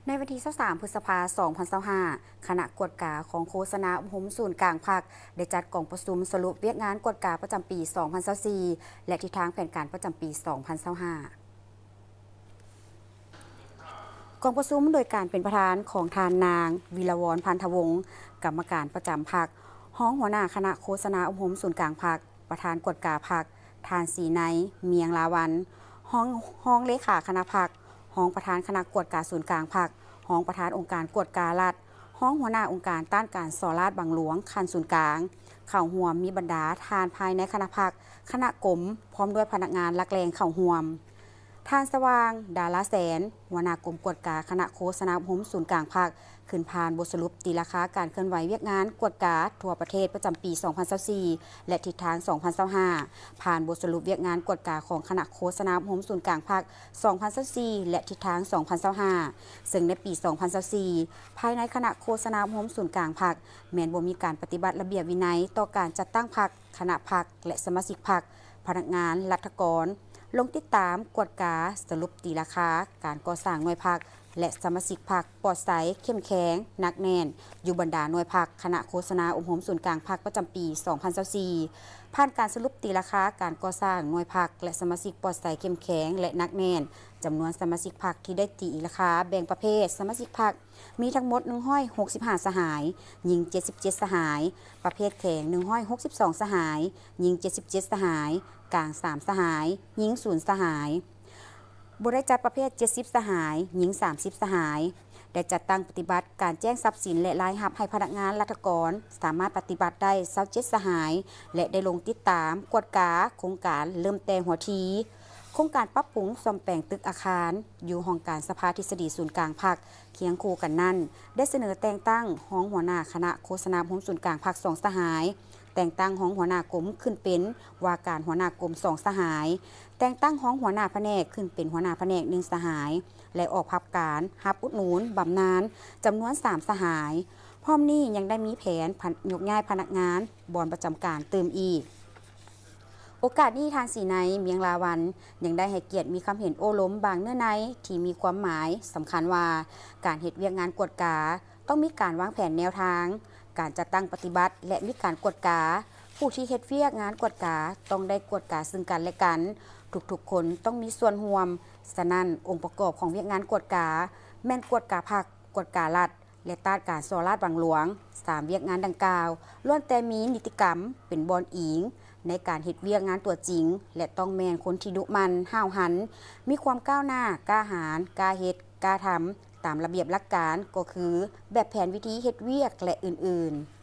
ในวันที่23พฤษภาคม2025คณะกวดกาของโฆษณาอุปมศูนย์กลางภาคได้จัดกองประชุมสรุปเวียกงานกวดกาประจำปี2024และทิศทางแผนการประจำปี2025กองประชุมโดยการเป็นประธานของทานนางวีรวรรณพันธวงศ์กรรมการประจำพรรคห้องหัวหน้าคณะโฆษณาอุปมศูนย์กลางพรรคประธานกวดกาพรรคทานสีไนเมียงลาวันห้องเลขาคณะพรรคห้องประธานคณะกวดกาศูนย์กลางพรรคห้องประธานองค์การกวดการัฐห้องหัวหน้าองค์การต้านการสอราดบางหลวงคันศูนย์กลางเข่าห่วมมีบรรดาทานภายในคณะพรรคคณะกรมพร้อมด้วยพนักงานลักแรงเข่าห่วมท่านสว่างดาราแสนหัวหน้ากรมกวดกาคณะโฆษณาอุปมศูนย์กลางภาคขึ้นพานบทสรุปตีราคาการเคลื่อนไหวเวียกงานกวดกาทั่วประเทศประจำปี2024และทิศทาง2025ผ่านบทสรุปเวียกงานกวดกาของคณะโฆษณาอุปมศูนย์กลางภาค2024และทิศทาง2025ซึ่งในปี2024ภายในคณะโฆษณาอุปมศูนย์กลางภาคแม้นบ่มีการปฏิบัติระเบียบวินัยต่อการจัดตั้งพรรคคณะพรรคและสมาชิกพรรคพนักงานรัฐกรลงติดตามกวดกาสรุปตีราคาการก่อสร้างหน่วยพรรคและสมาชิกพรรคปลอดใสเข้มแข็งหนักแน่นอยู่บรรดาหน่วยพรรคคณะโฆษณาอุปมศูนย์กลางพรรคประจำปี2024ผ่านการสรุปตีราคาการก่อสร้างหน่วยพรรคและสมาชิกปลอดใสเข้มแข็งและหนักแน่นจำนวนสมาชิกพรรคที่ได้ตีราคาแบ่งประเภทสมาชิกพรรคมีทั้งหมด165สหายหญิง77สหายประเภทแข็ง162สหายหญิง77สหายกลาง3สหายหญิง0สหายบได้จัดประเภท70สหายหญิง30สหายได้จัดตั้งปฏิบัติการแจ้งทรัพย์สินและรายรับให้พนักงานรัฐกรสามารถปฏิบัติได้27สหายและได้ลงติดตามกวดกาโครงการเริ่มแต่หัวทีโครงการปรับปรุงซ่อมแปลงตึกอาคารอยู่ห้องการสภาทฤษฎีศูนย์กลางภาคเคียงคู่กันนั่นได้เสนอแต่งตั้งห้องหัวหน้าคณะโฆษณาอุปมศูนย์กลางภาค2สหายแต่งตั้งห้องหัวหน้ากรมขึ้นเป็นว่าการหัวหน้ากรม2สหายแต่งตั้งห้องหัวหน้าแผนกขึ้นเป็นหัวหน้าแผนก1สหายและออกพับการหับอุดหนุนบำนาญจำนวน3สหายพร้อมนี้ยังได้มีแผนยกย้ายพนักงานบอนประจำการเติมอีกโอกาสนี้ทางสีในเมียงลาวันยังได้ให้เกียรติมีคำเห็นโอ้ล้มบางเนื้อในที่มีความหมายสำคัญว่าการเหตุเวียกงานกวดกาต้องมีการวางแผนแนวทางการจัดตั้งปฏิบัติและมีการกวดกาผู้ที่เฮ็ดเวียกงานกวดกาต้องได้กวดกาซึ่งกันและกันทุกๆคนต้องมีส่วนร่วมฉะนั้นองค์ประกอบของเวียกงานกวดกาแม่นกวดกาพรรคกวดการัฐและต้านการสอราดบางหลวง3เวียกงานดังกล่าวล้วนแต่มีนิติกรรมเป็นบอนอิงในการเฮ็ดเวียกงานตัวจริงและต้องแม่นคนที่ดุมันห้าวหันมีความก้าวหน้ากล้าหาญกล้าเฮ็ดกล้าทำตามระเบียบหลักการก็คือแบบแผนวิธีเฮ็ดเวียกและอื่นๆ